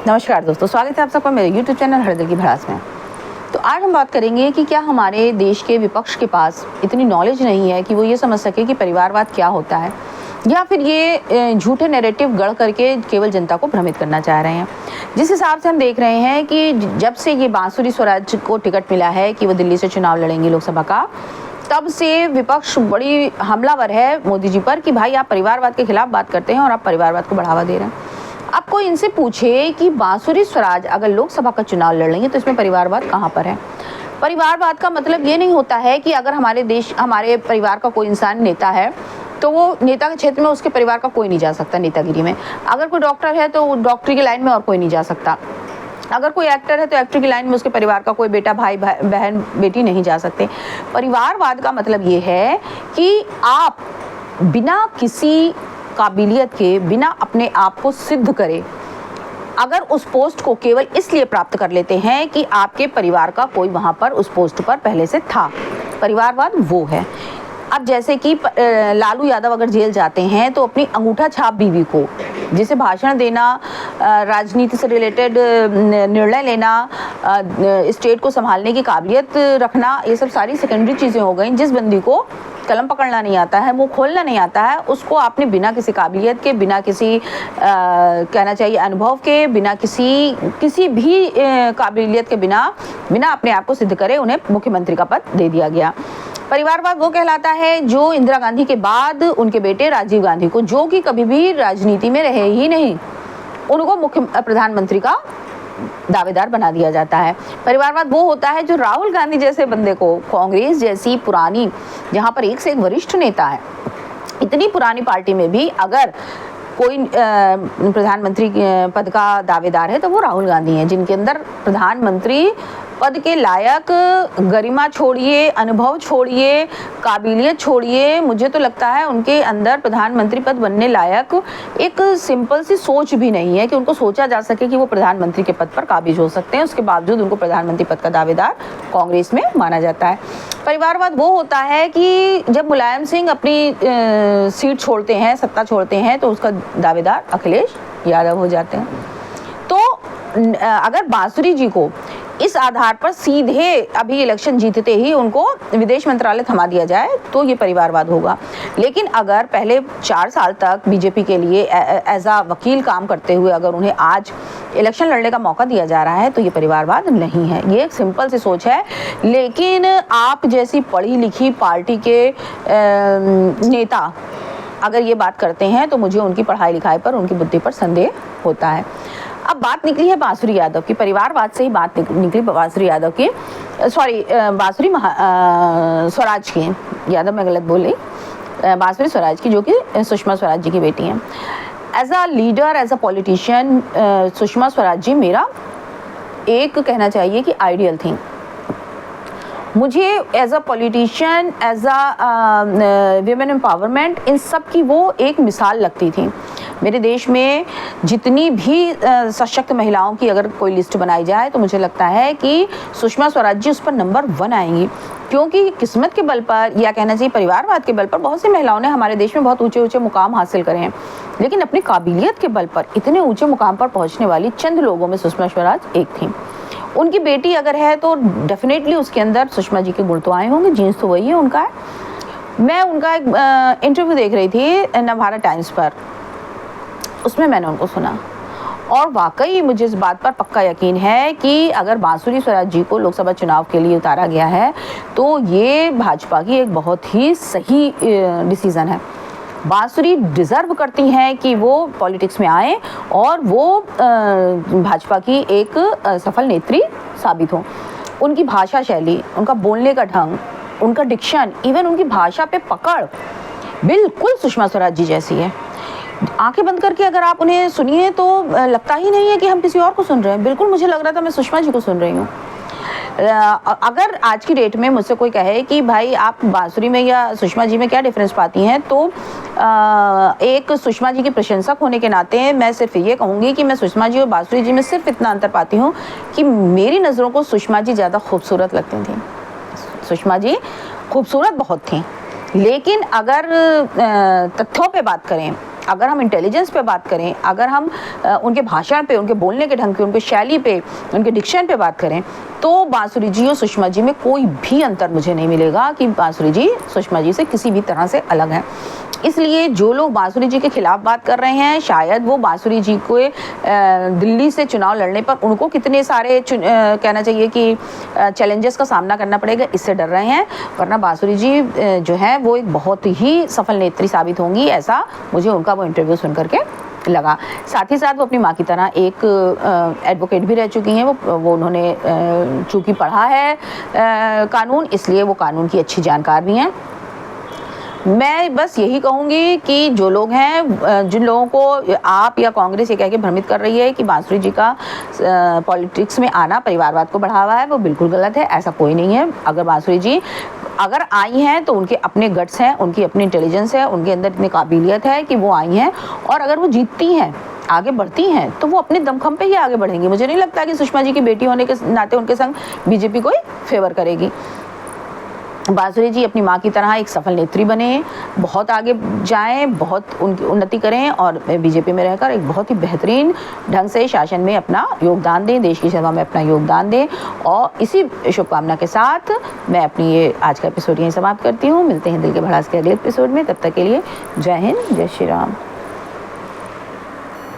नमस्कार दोस्तों, स्वागत है आप सबका मेरे YouTube चैनल हर दिल की भड़ास में। तो आज हम बात करेंगे कि क्या हमारे देश के विपक्ष के पास इतनी नॉलेज नहीं है कि वो ये समझ सके कि परिवारवाद क्या होता है, या फिर ये झूठे नैरेटिव गढ़ करके केवल जनता को भ्रमित करना चाह रहे हैं। जिस हिसाब से हम देख रहे हैं कि जब से ये बांसुरी स्वराज को टिकट मिला है कि वो दिल्ली से चुनाव लड़ेंगी लोकसभा का, तब से विपक्ष बड़ी हमलावर है मोदी जी पर कि भाई आप परिवारवाद के खिलाफ बात करते हैं और आप परिवारवाद को बढ़ावा दे रहे हैं। अब कोई इनसे पूछे कि बांसुरी स्वराज अगर लोकसभा का चुनाव लड़ लेंगे तो इसमें परिवारवाद कहाँ पर है। परिवारवाद का मतलब ये नहीं होता है कि अगर हमारे परिवार का कोई इंसान नेता है तो वो नेता के क्षेत्र में उसके परिवार का कोई नहीं जा सकता नेतागिरी में। अगर कोई डॉक्टर है तो डॉक्टरी की लाइन में और कोई नहीं जा सकता। अगर कोई एक्टर है तो एक्टर की लाइन में उसके परिवार का कोई बेटा, भाई, बहन, बेटी नहीं जा सकते। परिवारवाद का मतलब ये है कि आप बिना किसी काबिलियत के, बिना अपने आप को सिद्ध करे, अगर उस पोस्ट को केवल इसलिए प्राप्त कर लेते हैं कि आपके परिवार का कोई वहाँ पर उस पोस्ट पर पहले से था, परिवारवाद वो है। अब जैसे कि लालू यादव अगर जेल जाते हैं तो अपनी अंगूठा छाप बीवी को, जिसे भाषण देना, राजनीति से रिलेटेड निर्णय लेना, स्टेट को संभालने की काबिलियत रखना, ये सब सारी सेकेंडरी चीज़ें हो गई। जिस बंदी को कलम पकड़ना नहीं आता है, मुंह खोलना नहीं आता है, उसको आपने बिना किसी काबिलियत के, बिना किसी कहना चाहिए अनुभव के, बिना किसी भी काबिलियत के बिना अपने आप को सिद्ध करे उन्हें मुख्यमंत्री का पद दे दिया गया। परिवारवाद वो कहलाता है जो इंदिरा गांधी के बाद उनके बेटे राजीव गांधी को, जो कि कभी भी राजनीति में रहे ही नहीं, उनको मुख्य प्रधानमंत्री का दावेदार बना दिया जाता है। परिवारवाद वो होता है जो राहुल गांधी जैसे बंदे को, कांग्रेस जैसी पुरानी, जहां पर एक से एक वरिष्ठ नेता है, इतनी पुरानी पार्टी में भी अगर कोई प्रधानमंत्री पद का दावेदार है तो वो राहुल गांधी हैं, जिनके अंदर प्रधानमंत्री पद के लायक गरिमा छोड़िए, अनुभव छोड़िए, काबिलियत छोड़िए, मुझे तो लगता है उनके अंदर प्रधानमंत्री पद बनने लायक एक सिंपल सी सोच भी नहीं है कि उनको सोचा जा सके कि वो प्रधानमंत्री के पद पर काबिज हो सकते हैं। उसके बावजूद उनको प्रधानमंत्री पद का दावेदार कांग्रेस में माना जाता है। परिवारवाद वो होता है कि जब मुलायम सिंह अपनी सीट छोड़ते हैं, सत्ता छोड़ते हैं, तो उसका दावेदार अखिलेश यादव हो जाते हैं। तो अगर बांसुरी जी को इस आधार पर सीधे अभी इलेक्शन जीतते ही उनको विदेश मंत्रालय थमा दिया जाए तो ये परिवारवाद होगा। लेकिन अगर पहले 4 साल तक बीजेपी के लिए एज अ वकील काम करते हुए अगर उन्हें आज इलेक्शन लड़ने का मौका दिया जा रहा है तो ये परिवारवाद नहीं है। ये एक सिंपल सी सोच है। लेकिन आप जैसी पढ़ी लिखी पार्टी के नेता अगर ये बात करते हैं तो मुझे उनकी पढ़ाई लिखाई पर, उनकी बुद्धि पर संदेह होता है। अब बात निकली है बांसुरी यादव की, परिवारवाद से ही बात निकली बांसुरी यादव की, बांसुरी स्वराज की, यादव मैं गलत बोल रही, बांसुरी स्वराज की, जो कि सुषमा स्वराज जी की बेटी हैं। As a leader, as a politician, Sushma Swaraj ji मेरा एक कहना चाहिए कि आइडियल थी। मुझे as a politician, as a women empowerment, इन सब की वो एक मिसाल लगती थी। मेरे देश में जितनी भी सशक्त महिलाओं की अगर कोई लिस्ट बनाई जाए तो मुझे लगता है कि सुषमा स्वराज जी उस पर नंबर 1 आएंगी, क्योंकि किस्मत के बल पर, या कहना चाहिए परिवारवाद के बल पर, बहुत सी महिलाओं ने हमारे देश में बहुत ऊंचे ऊंचे मुकाम हासिल करे हैं। लेकिन अपनी काबिलियत के बल पर इतने ऊंचे मुकाम पर पहुँचने वाली चंद लोगों में सुषमा स्वराज एक थी। उनकी बेटी अगर है तो डेफिनेटली उसके अंदर सुषमा जी के गुण तो आए होंगे, जीन्स तो वही है उनका है। मैं उनका एक इंटरव्यू देख रही थी नवभारत टाइम्स पर, उसमें मैंने उनको सुना और वाकई मुझे इस बात पर पक्का यकीन है कि अगर बांसुरी स्वराज जी को लोकसभा चुनाव के लिए उतारा गया है तो ये भाजपा की एक बहुत ही सही डिसीज़न है। बांसुरी डिज़र्व करती हैं कि वो पॉलिटिक्स में आए और वो भाजपा की एक सफल नेत्री साबित हो। उनकी भाषा शैली, उनका बोलने का ढंग, उनका डिक्शन, इवन उनकी भाषा पे पकड़ बिल्कुल सुषमा स्वराज जी जैसी है। आंखें बंद करके अगर आप उन्हें सुनिए तो लगता ही नहीं है कि हम किसी और को सुन रहे हैं। बिल्कुल मुझे लग रहा था मैं सुषमा जी को सुन रही हूँ। अगर आज की डेट में मुझसे कोई कहे कि भाई आप बांसुरी में या सुषमा जी में क्या डिफरेंस पाती हैं, तो एक सुषमा जी की प्रशंसक होने के नाते मैं सिर्फ ये कहूँगी कि मैं सुषमा जी और बांसुरी जी में सिर्फ इतना अंतर पाती हूँ कि मेरी नज़रों को सुषमा जी ज़्यादा खूबसूरत लगती थी। सुषमा जी खूबसूरत बहुत थी, लेकिन अगर तथ्यों पे बात करें, अगर हम इंटेलिजेंस पे बात करें, अगर हम उनके भाषण पे, उनके बोलने के ढंग पे, उनके शैली पे, उनके डिक्शन पे बात करें, तो बांसुरी जी और सुषमा जी में कोई भी अंतर मुझे नहीं मिलेगा कि बांसुरी जी सुषमा जी से किसी भी तरह से अलग हैं। इसलिए जो लोग बांसुरी जी के खिलाफ बात कर रहे हैं, शायद वो बांसुरी जी को दिल्ली से चुनाव लड़ने पर उनको कितने सारे कहना चाहिए कि चैलेंजेस का सामना करना पड़ेगा, इससे डर रहे हैं। वरना बांसुरी जी जो है वो एक बहुत ही सफल नेत्री साबित होंगी, ऐसा मुझे उनका वो इंटरव्यू सुन करके लगा। साथ ही साथ वो अपनी माँ की तरह एक एडवोकेट भी रह चुकी हैं। वो उन्होंने चूँकि पढ़ा है कानून, इसलिए वो कानून की अच्छी जानकार भी हैं। मैं बस यही कहूँगी कि जो लोग हैं, जिन लोगों को आप या कांग्रेस ये कह के भ्रमित कर रही है कि बांसुरी जी का पॉलिटिक्स में आना परिवारवाद को बढ़ावा है, वो बिल्कुल गलत है। ऐसा कोई नहीं है। अगर बांसुरी जी अगर आई हैं तो उनके अपने गट्स हैं, उनकी अपनी इंटेलिजेंस है, उनके अंदर इतनी काबिलियत है कि वो आई हैं, और अगर वो जीतती हैं, आगे बढ़ती हैं, तो वो अपने दमखम पे ही आगे बढ़ेंगी। मुझे नहीं लगता कि सुषमा जी की बेटी होने के नाते उनके संग बीजेपी कोई फेवर करेगी। बांसुरी जी अपनी माँ की तरह एक सफल नेत्री बने, बहुत आगे जाएं, बहुत उनकी उन्नति करें और बीजेपी में रहकर एक बहुत ही बेहतरीन ढंग से शासन में अपना योगदान दें, देश की सेवा में अपना योगदान दें। और इसी शुभकामना के साथ मैं अपनी ये आज का एपिसोड यहीं समाप्त करती हूँ। मिलते हैं दिल के भड़ास के अगले एपिसोड में। तब तक के लिए जय हिंद, जय श्री राम।